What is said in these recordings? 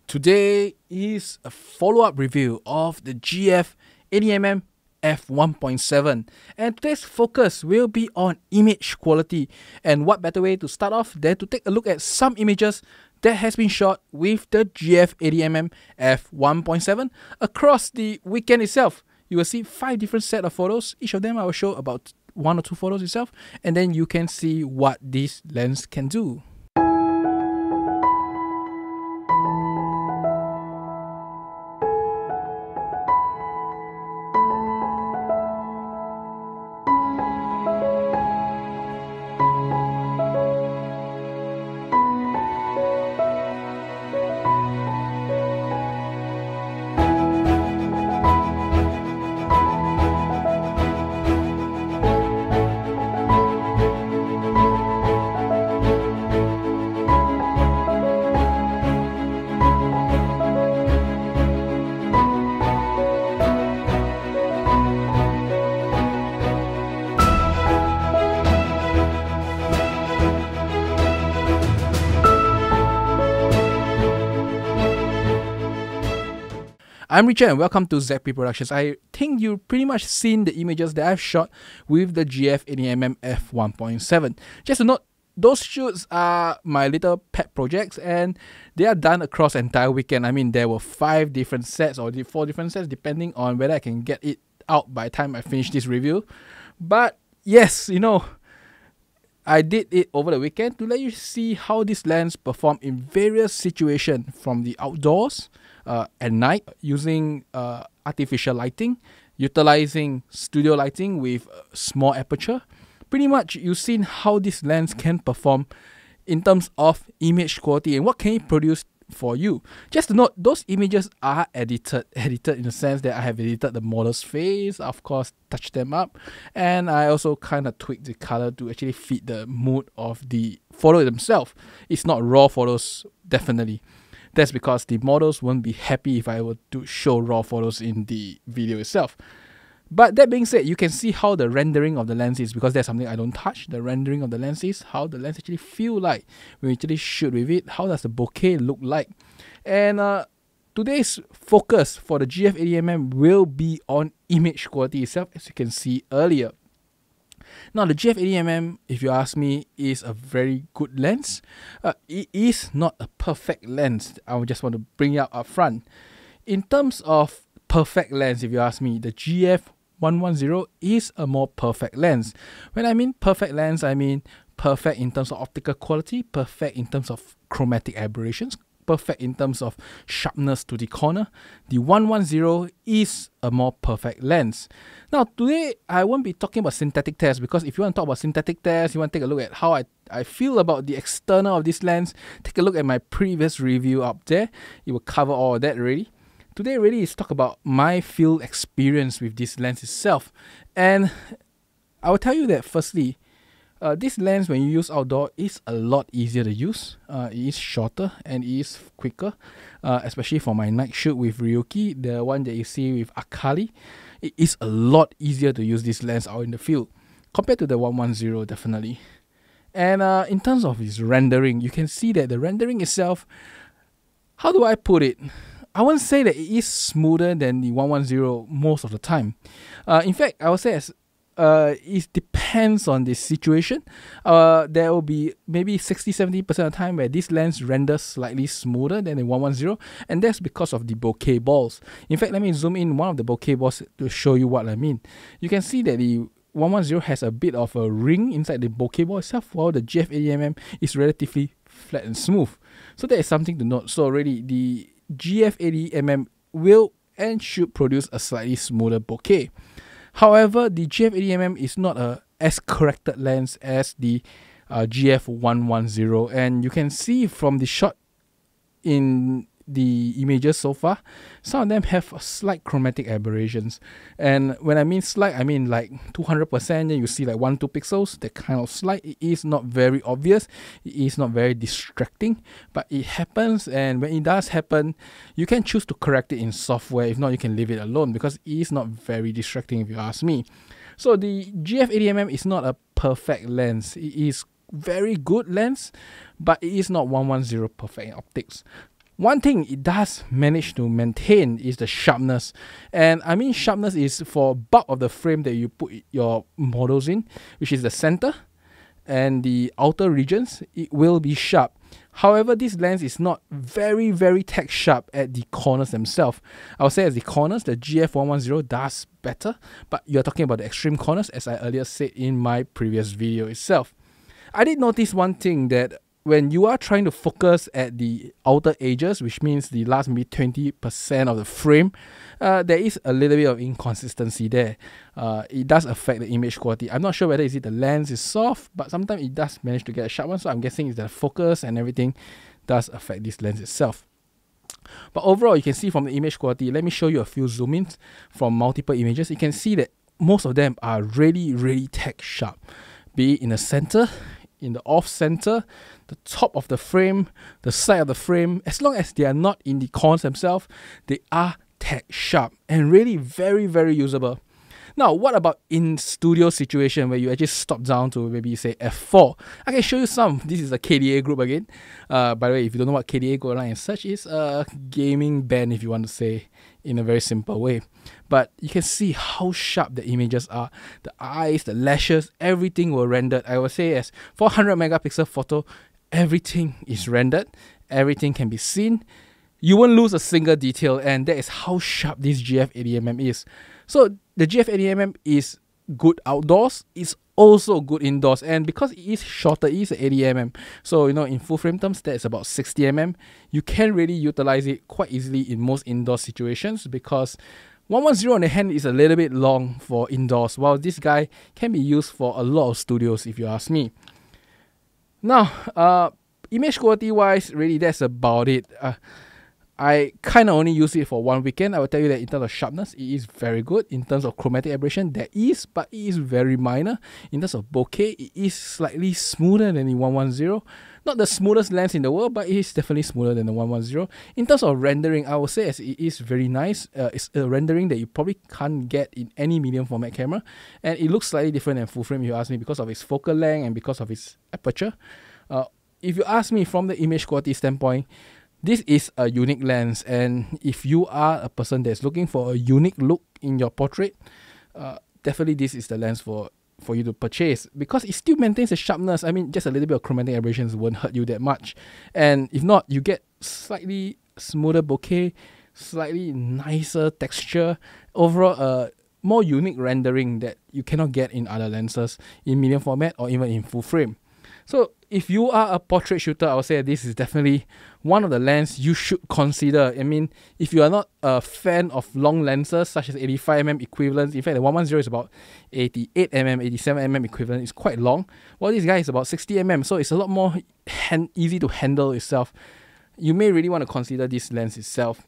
Today is a follow-up review of the GF80mm f1.7, and today's focus will be on image quality. And what better way to start off than to take a look at some images that has been shot with the GF80mm f1.7 across the weekend itself. You will see 5 different set of photos. Each of them I will show about 1 or 2 photos itself, and then you can see what this lens can do. I'm Richard and welcome to ZP Productions. I think you've pretty much seen the images that I've shot with the GF80mm f1.7. Just to note, those shoots are my little pet projects and they are done across the entire weekend. I mean, there were 5 different sets or 4 different sets depending on whether I can get it out by the time I finish this review. But yes, I did it over the weekend to let you see how this lens performed in various situations, from the outdoors, at night, using artificial lighting, utilizing studio lighting with small aperture. Pretty much you've seen how this lens can perform in terms of image quality and what can it produce for you. Just to note, those images are edited in the sense that I have edited the model's face, of course touched them up, and I also kind of tweaked the color to actually fit the mood of the photo themselves. It's not raw photos, definitely. That's because the models won't be happy if I were to show raw photos in the video itself. But that being said, you can see how the rendering of the lens is, because that's something I don't touch. The rendering of the lens is how the lens actually feel like when you actually shoot with it. How does the bokeh look like? And today's focus for the GF80mm will be on image quality itself, as you can see earlier. Now, the GF80mm, if you ask me, is a very good lens. It is not a perfect lens. I just want to bring it up front. In terms of perfect lens, if you ask me, the GF110 is a more perfect lens. When I mean perfect lens, I mean perfect in terms of optical quality, perfect in terms of chromatic aberrations, perfect in terms of sharpness to the corner. The 110 is a more perfect lens. Now, today I won't be talking about synthetic tests, because if you want to talk about synthetic tests, you want to take a look at how I feel about the external of this lens, take a look at my previous review up there. It will cover all of that already. Today really is talk about my field experience with this lens itself. And I will tell you that firstly, this lens, when you use outdoor, is a lot easier to use. It is shorter and it is quicker, especially for my night shoot with Ryuki, the one that you see with Akali. It is a lot easier to use this lens out in the field compared to the 110, definitely. And in terms of its rendering, you can see that the rendering itself, how do I put it? I won't say that it is smoother than the 110 most of the time. In fact, I would say it depends on the situation. There will be maybe 60-70% of the time where this lens renders slightly smoother than the 110, and that's because of the bokeh balls. In fact, let me zoom in one of the bokeh balls to show you what I mean. You can see that the 110 has a bit of a ring inside the bokeh ball itself, while the GF80mm is relatively flat and smooth. So that is something to note. So already the GF80mm will and should produce a slightly smoother bokeh. However, the GF80mm is not as corrected lens as the GF110, and you can see from the shot in the images so far, some of them have slight chromatic aberrations. And when I mean slight, I mean like 200%, then you see like 1-2 pixels, that kind of slight. It is not very obvious, it is not very distracting, but it happens, and when it does happen, you can choose to correct it in software. If not, you can leave it alone, because it is not very distracting if you ask me. So the GF80mm is not a perfect lens. It is very good lens, but it is not 110 perfect in optics. One thing it does manage to maintain is the sharpness. And I mean sharpness is for bulk of the frame that you put your models in, which is the center and the outer regions. It will be sharp. However, this lens is not very tech sharp at the corners themselves. I would say as the corners, the GF110 does better, but you're talking about the extreme corners, as I earlier said in my previous video itself. I did notice one thing, that when you are trying to focus at the outer edges, which means the last maybe 20% of the frame, there is a little bit of inconsistency there. It does affect the image quality. I'm not sure whether is it the lens is soft, but sometimes it does manage to get a sharp one, so I'm guessing it's the focus and everything does affect this lens itself. But overall, you can see from the image quality, let me show you a few zoom-ins from multiple images. You can see that most of them are really tech sharp, be it in the center, in the off center, the top of the frame, the side of the frame. As long as they are not in the corners themselves, they are tech sharp and really very usable. Now, what about in studio situation where you actually stop down to maybe say f4? I can show you some. This is a KDA group again. By the way, if you don't know what KDA go online and search, is a gaming band, if you want to say in a very simple way. But you can see how sharp the images are. The eyes, the lashes, everything were rendered. I would say as 400 megapixel photo, everything is rendered. Everything can be seen. You won't lose a single detail, and that is how sharp this GF80mm is. So the GF80mm is good outdoors, it's also good indoors, and because it is shorter, it is 80mm, so in full frame terms that is about 60mm. You can really utilize it quite easily in most indoor situations, because 110 on the hand is a little bit long for indoors, while this guy can be used for a lot of studios if you ask me. Now, image quality wise, really that's about it. I kind of only use it for one weekend. I will tell you that in terms of sharpness, it is very good. In terms of chromatic aberration, there is, but it is very minor. In terms of bokeh, it is slightly smoother than the 110. Not the smoothest lens in the world, but it is definitely smoother than the 110. In terms of rendering, I would say as it is very nice. It's a rendering that you probably can't get in any medium format camera. And it looks slightly different than full frame, if you ask me, because of its focal length and because of its aperture. If you ask me from the image quality standpoint, this is a unique lens, and if you are a person that's looking for a unique look in your portrait, definitely this is the lens for you to purchase, because it still maintains the sharpness. I mean, just a little bit of chromatic aberrations won't hurt you that much, and if not, you get slightly smoother bokeh, slightly nicer texture, overall a more unique rendering that you cannot get in other lenses in medium format or even in full frame. So if you are a portrait shooter, I would say this is definitely one of the lenses you should consider. I mean, if you are not a fan of long lenses such as 85mm equivalents, in fact the 110 is about 88mm, 87mm equivalent, it's quite long. Well, this guy is about 60mm, so it's a lot more easy to handle itself. You may really want to consider this lens itself.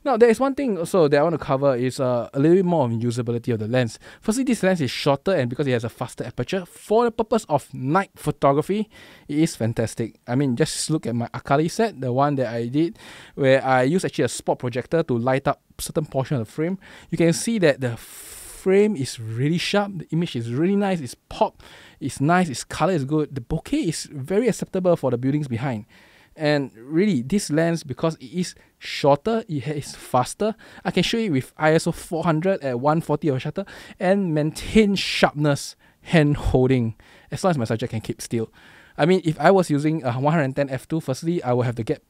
Now, there is one thing also that I want to cover is a little bit more on usability of the lens. Firstly, this lens is shorter, and because it has a faster aperture, for the purpose of night photography, it is fantastic. I mean, just look at my Akali set, the one that I did, where I used actually a spot projector to light up certain portion of the frame. You can see that the frame is really sharp, the image is really nice, it's pop, it's nice, its color is good, the bokeh is very acceptable for the buildings behind. And really, this lens, because it is shorter, it is faster, I can show you with ISO 400 at 140 of shutter and maintain sharpness hand holding as long as my subject can keep still. I mean, if I was using a 110 f2, firstly, I would have to get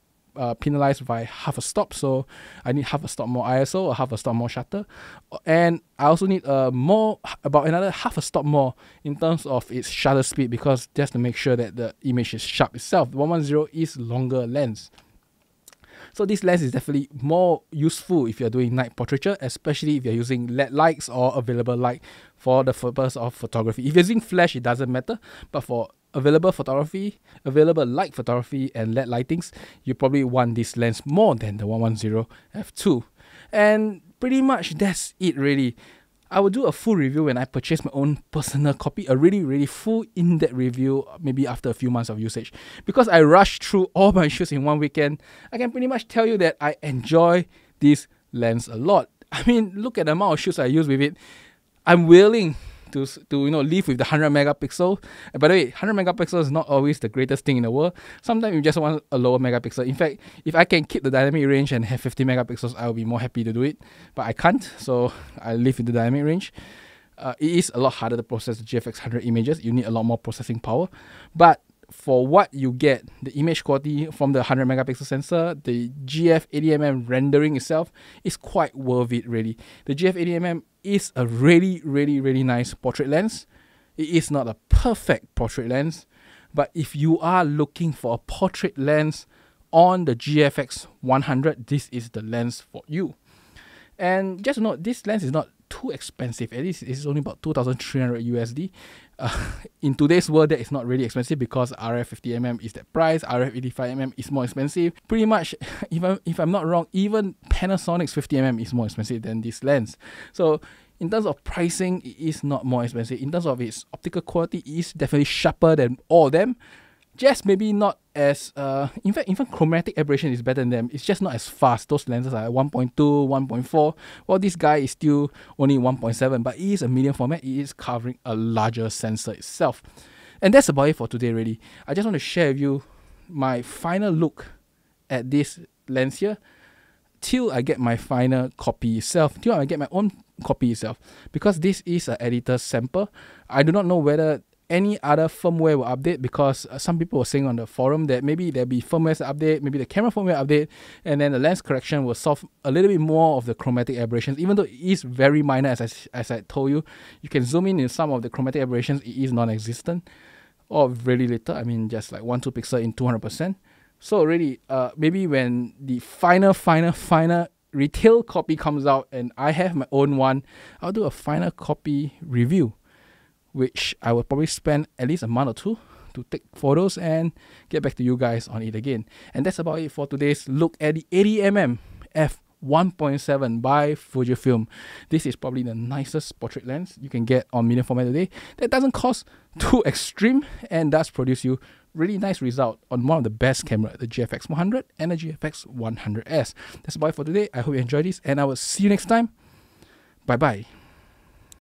penalized by half a stop, so I need half a stop more ISO or half a stop more shutter, and I also need about another half a stop more in terms of its shutter speed, because just to make sure that the image is sharp itself. The 110 is longer lens, so this lens is definitely more useful if you're doing night portraiture, especially if you're using LED lights or available light for the purpose of photography. If you're using flash, it doesn't matter, but for available photography, available light photography and LED lightings, you probably want this lens more than the 110 f2. And pretty much that's it really. I will do a full review when I purchase my own personal copy, a really full in-depth review maybe after a few months of usage. Because I rushed through all my shoots in one weekend, I can pretty much tell you that I enjoy this lens a lot. I mean, look at the amount of shoots I use with it. I'm willing to live with the 100 megapixel. And by the way, 100 megapixel is not always the greatest thing in the world. Sometimes you just want a lower megapixel. In fact, if I can keep the dynamic range and have 50 megapixels, I'll be more happy to do it. But I can't, so I live with the dynamic range. It is a lot harder to process the GFX100 images. You need a lot more processing power. But for what you get, the image quality from the 100 megapixel sensor, the GF80mm rendering itself is quite worth it, really. The GF80mm is a really, really, really nice portrait lens. It is not a perfect portrait lens, but if you are looking for a portrait lens on the GFX100, this is the lens for you. And just note, this lens is not too expensive. At least it's only about 2,300 USD. In today's world, that is not really expensive because RF50mm is that price. RF85mm is more expensive. Pretty much, if I'm not wrong, even Panasonic's 50mm is more expensive than this lens. So in terms of pricing, it is not more expensive. In terms of its optical quality, it is definitely sharper than all of them. Just maybe not as, in fact, even chromatic aberration is better than them. It's just not as fast. Those lenses are 1.2, 1.4. Well, this guy is still only 1.7, but it is a medium format. It is covering a larger sensor itself. And that's about it for today, really. I just want to share with you my final look at this lens here till I get my final copy itself, till I get my own copy itself. Because this is an editor's sample, I do not know whether any other firmware will update, because some people were saying on the forum that maybe there'll be firmware update, maybe the camera firmware update, and then the lens correction will solve a little bit more of the chromatic aberrations, even though it is very minor. As I told you, you can zoom in some of the chromatic aberrations, it is non-existent or really little. I mean, just like 1-2 pixel in 200%. So really, maybe when the final retail copy comes out and I have my own one, I'll do a final copy review, which I will probably spend at least a month or two to take photos and get back to you guys on it again. And that's about it for today's look at the 80mm f1.7 by Fujifilm. This is probably the nicest portrait lens you can get on medium format today that doesn't cost too extreme and does produce you really nice result on one of the best camera, the GFX100 and the GFX100S. That's about it for today. I hope you enjoyed this and I will see you next time. Bye bye.